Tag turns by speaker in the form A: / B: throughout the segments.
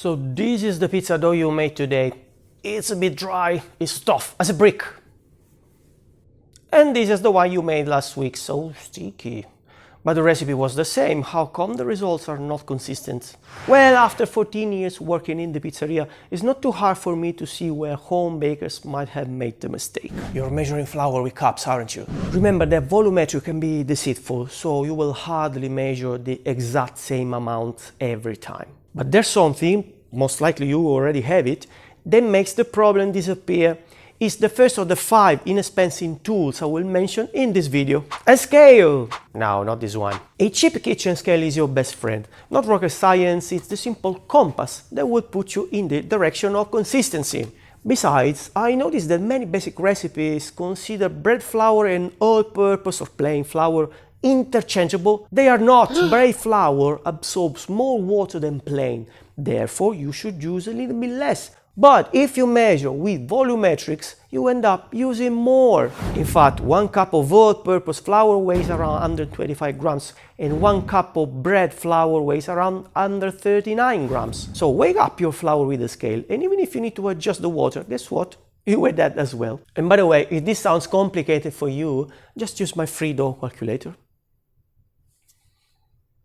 A: So this is the pizza dough you made today. It's a bit dry, it's tough as a brick. And this is the one you made last week, so sticky. But the recipe was the same. How come the results are not consistent? Well, after 14 years working in the pizzeria, it's not too hard for me to see where home bakers might have made the mistake. You're measuring flour with cups, aren't you? Remember that volumetry can be deceitful, so you will hardly measure the exact same amount every time. But there's something, most likely you already have it, that makes the problem disappear. It's the first of the 5 inexpensive tools I will mention in this video. A scale! No, not this one. A cheap kitchen scale is your best friend. Not rocket science, it's the simple compass that will put you in the direction of consistency. Besides, I noticed that many basic recipes consider bread flour and all-purpose or plain flour interchangeable. They are not. Bread flour absorbs more water than plain. Therefore, you should use a little bit less. But if you measure with volumetrics, you end up using more. In fact, 1 cup of all-purpose flour weighs around 125 grams and 1 cup of bread flour weighs around under 39 grams. So weigh up your flour with a scale, and even if you need to adjust the water, guess what? You weigh that as well. And by the way, if this sounds complicated for you, just use my free dough calculator.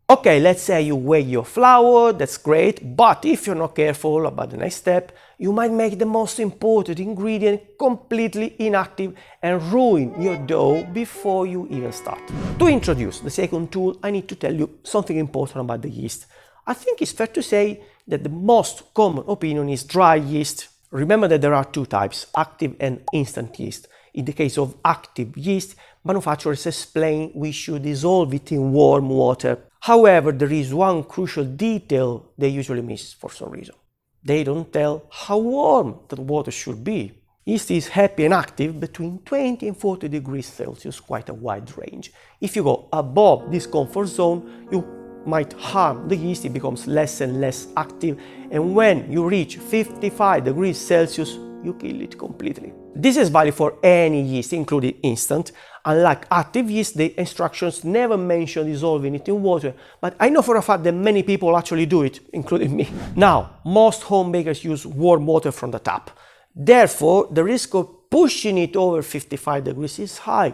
A: Okay, let's say you weigh your flour, that's great, but if you're not careful about the next step, you might make the most important ingredient completely inactive and ruin your dough before you even start. To introduce the second tool, I need to tell you something important about the yeast. I think it's fair to say that the most common opinion is dry yeast. Remember that there are 2 types, active and instant yeast. In the case of active yeast, manufacturers explain we should dissolve it in warm water. However, there is one crucial detail they usually miss for some reason. They don't tell how warm the water should be. Yeast is happy and active between 20 and 40 degrees Celsius, quite a wide range. If you go above this comfort zone, you might harm the yeast, it becomes less and less active, and when you reach 55 degrees Celsius, you kill it completely. This is valid for any yeast, including instant. Unlike active yeast, the instructions never mention dissolving it in water, but I know for a fact that many people actually do it, including me. Now, most home bakers use warm water from the tap. Therefore, the risk of pushing it over 55 degrees is high.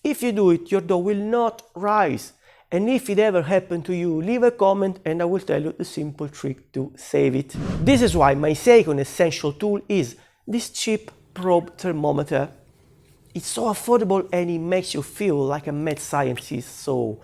A: If you do it, your dough will not rise. And if it ever happened to you, leave a comment and I will tell you the simple trick to save it. This is why my second essential tool is this cheap probe thermometer. It's so affordable and it makes you feel like a mad scientist, so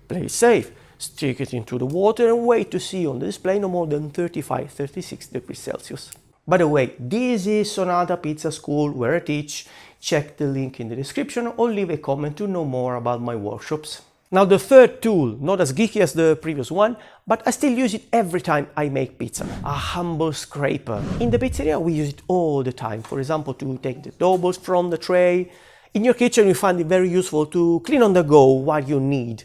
A: play it safe. Stick it into the water and wait to see on the display no more than 35-36 degrees Celsius. By the way, this is Sonata Pizza School where I teach. Check the link in the description or leave a comment to know more about my workshops. Now the third tool, not as geeky as the previous one, but I still use it every time I make pizza. A humble scraper. In the pizzeria we use it all the time, for example to take the dough balls from the tray. In your kitchen you find it very useful to clean on the go what you need.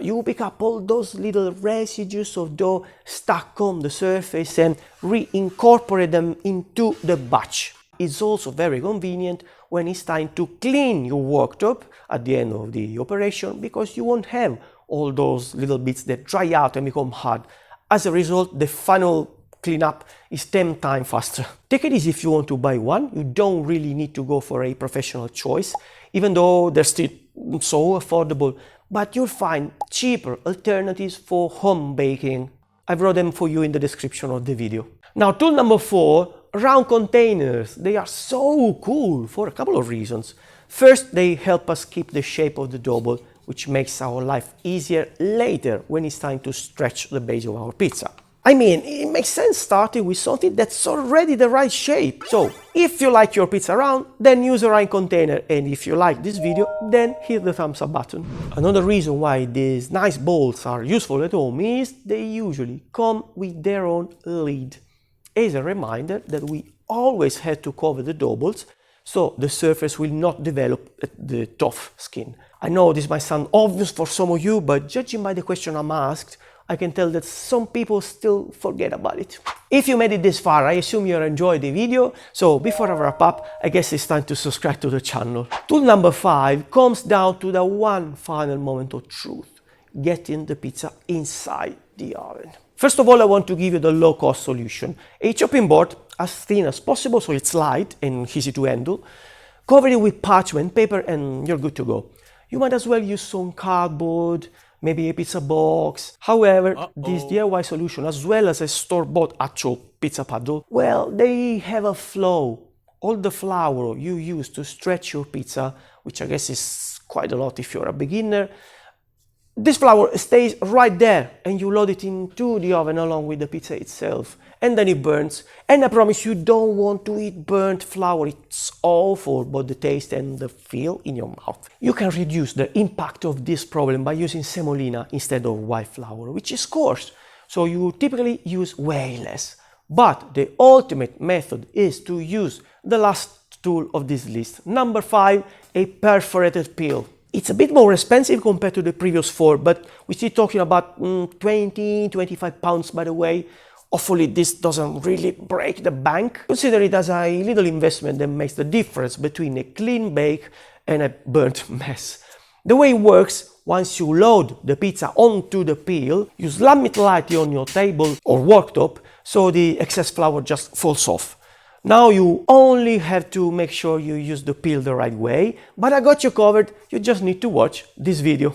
A: You pick up all those little residues of dough stuck on the surface and reincorporate them into the batch. It's also very convenient when it's time to clean your worktop at the end of the operation because you won't have all those little bits that dry out and become hard. As a result, the final cleanup is 10 times faster. Take it easy if you want to buy one. You don't really need to go for a professional choice, even though they're still so affordable, but you'll find cheaper alternatives for home baking. I've wrote them for you in the description of the video. Now, tool number 4, round containers. They are so cool for a couple of reasons. First, they help us keep the shape of the dough ball, which makes our life easier later when it's time to stretch the base of our pizza. I mean, it makes sense starting with something that's already the right shape. So, if you like your pizza round, then use a round container. And if you like this video, then hit the thumbs up button. Another reason why these nice bowls are useful at home is they usually come with their own lid. As a reminder that we always have to cover the dough balls so the surface will not develop the tough skin. I know this might sound obvious for some of you, but judging by the question I'm asked, I can tell that some people still forget about it. If you made it this far, I assume you enjoyed the video, so before I wrap up, I guess it's time to subscribe to the channel. Tool number 5 comes down to the one final moment of truth, getting the pizza inside the oven. First of all, I want to give you the low-cost solution. A chopping board as thin as possible, so it's light and easy to handle. Cover it with parchment paper and you're good to go. You might as well use some cardboard, maybe a pizza box. However, this DIY solution, as well as a store-bought actual pizza paddle, well, they have a flaw. All the flour you use to stretch your pizza, which I guess is quite a lot if you're a beginner, this flour stays right there and you load it into the oven along with the pizza itself, and then it burns. And I promise you don't want to eat burnt flour. It's awful, both the taste and the feel in your mouth. You can reduce the impact of this problem by using semolina instead of white flour, which is coarse, so you typically use way less. But the ultimate method is to use the last tool of this list, number 5, a perforated peel. It's a bit more expensive compared to the previous 4, but we're still talking about 20-25 pounds, by the way. Hopefully this doesn't really break the bank. Consider it as a little investment that makes the difference between a clean bake and a burnt mess. The way it works, once you load the pizza onto the peel, you slam it lightly on your table or worktop so the excess flour just falls off. Now you only have to make sure you use the peel the right way, but I got you covered. You just need to watch this video.